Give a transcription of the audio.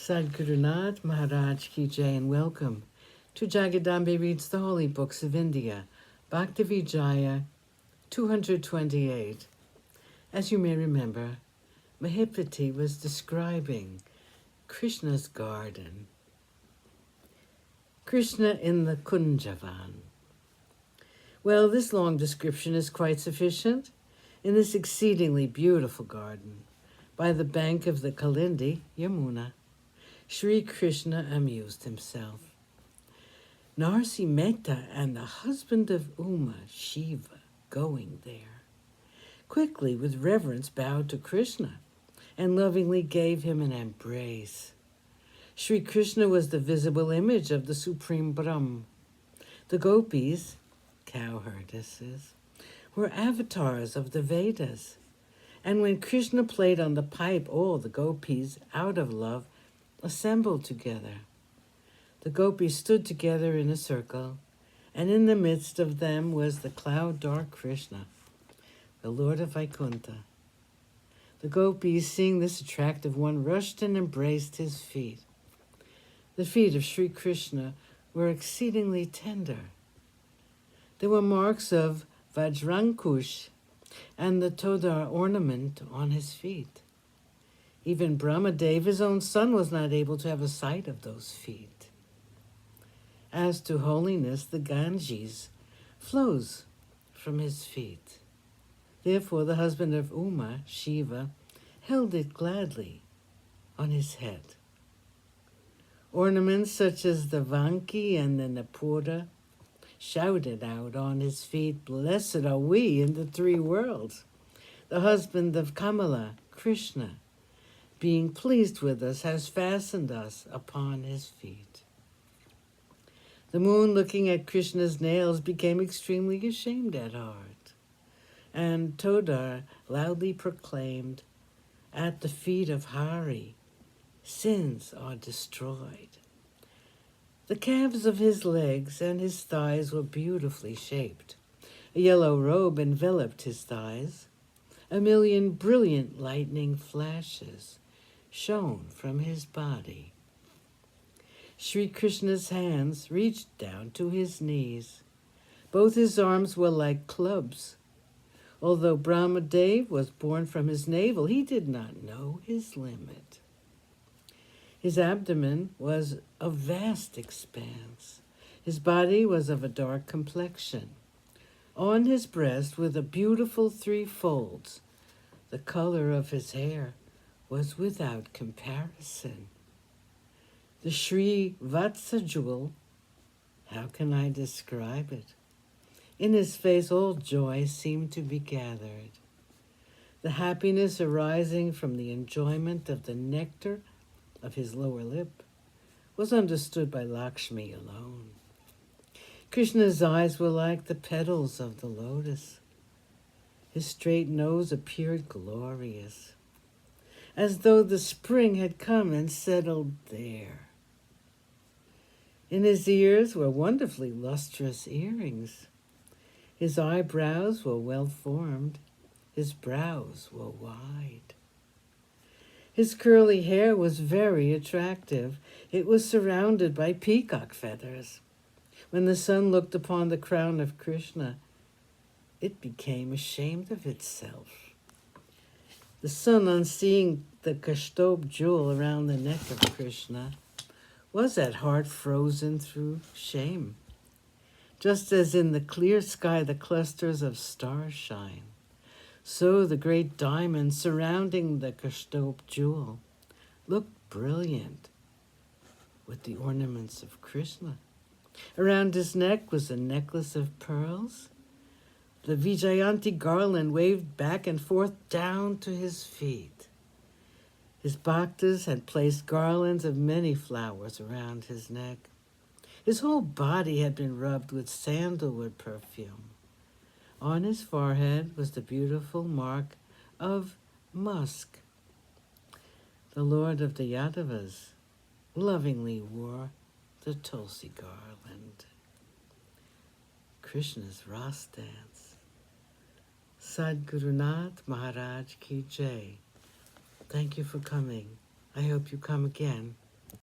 Sadgurunath Maharaj Ki Jai, and welcome to Jagadambe Reads the Holy Books of India, Bhaktavijaya228. As you may remember, Mahipati was describing Krishna's garden. Krishna in the Kunjavan. Well, this long description is quite sufficient. In this exceedingly beautiful garden, by the bank of the Kalindi, Yamuna, Sri Krishna amused himself. Narsi Mehta and the husband of Uma, Shiva, going there, quickly with reverence bowed to Krishna and lovingly gave him an embrace. Sri Krishna was the visible image of the Supreme Brahm. The gopis, cowherdesses, were avatars of the Vedas. And when Krishna played on the pipe, all the gopis, out of love, assembled together. The gopis stood together in a circle, and in the midst of them was the cloud-dark Krishna, the Lord of Vaikuntha. The gopis, seeing this attractive one, rushed and embraced his feet. The feet of Sri Krishna were exceedingly tender. There were marks of Vajrankush and the Todar ornament on his feet. Even Brahmadev, his own son, was not able to have a sight of those feet. As to holiness, the Ganges flows from his feet. Therefore, the husband of Uma, Shiva, held it gladly on his head. Ornaments such as the Vanki and the Napura shouted out on his feet, "Blessed are we in the three worlds." The husband of Kamala, Krishna, being pleased with us, has fastened us upon his feet. The moon, looking at Krishna's nails, became extremely ashamed at heart, and Todar loudly proclaimed, "At the feet of Hari, sins are destroyed." The calves of his legs and his thighs were beautifully shaped. A yellow robe enveloped his thighs. 1,000,000 brilliant lightning flashes shone from his body. Sri Krishna's hands reached down to his knees. Both his arms were like clubs. Although Brahmadev was born from his navel, he did not know his limit. His abdomen was a vast expanse. His body was of a dark complexion. On his breast were the beautiful 3 folds. The color of his hair was without comparison. The Sri Vatsa jewel, how can I describe it? In his face all joy seemed to be gathered. The happiness arising from the enjoyment of the nectar of his lower lip was understood by Lakshmi alone. Krishna's eyes were like the petals of the lotus. His straight nose appeared glorious, as though the spring had come and settled there. In his ears were wonderfully lustrous earrings. His eyebrows were well formed. His brows were wide. His curly hair was very attractive. It was surrounded by peacock feathers. When the sun looked upon the crown of Krishna, it became ashamed of itself. The sun, on seeing the Kashtob jewel around the neck of Krishna, was at heart frozen through shame. Just as in the clear sky the clusters of stars shine, so the great diamond surrounding the Kashtob jewel looked brilliant with the ornaments of Krishna. Around his neck was a necklace of pearls. The Vijayanti garland waved back and forth down to his feet. His bhaktas had placed garlands of many flowers around his neck. His whole body had been rubbed with sandalwood perfume. On his forehead was the beautiful mark of musk. The Lord of the Yadavas lovingly wore the Tulsi garland. Krishna's Ras dance. Sadgurunath Maharaj Ki Jai. Thank you for coming. I hope you come again.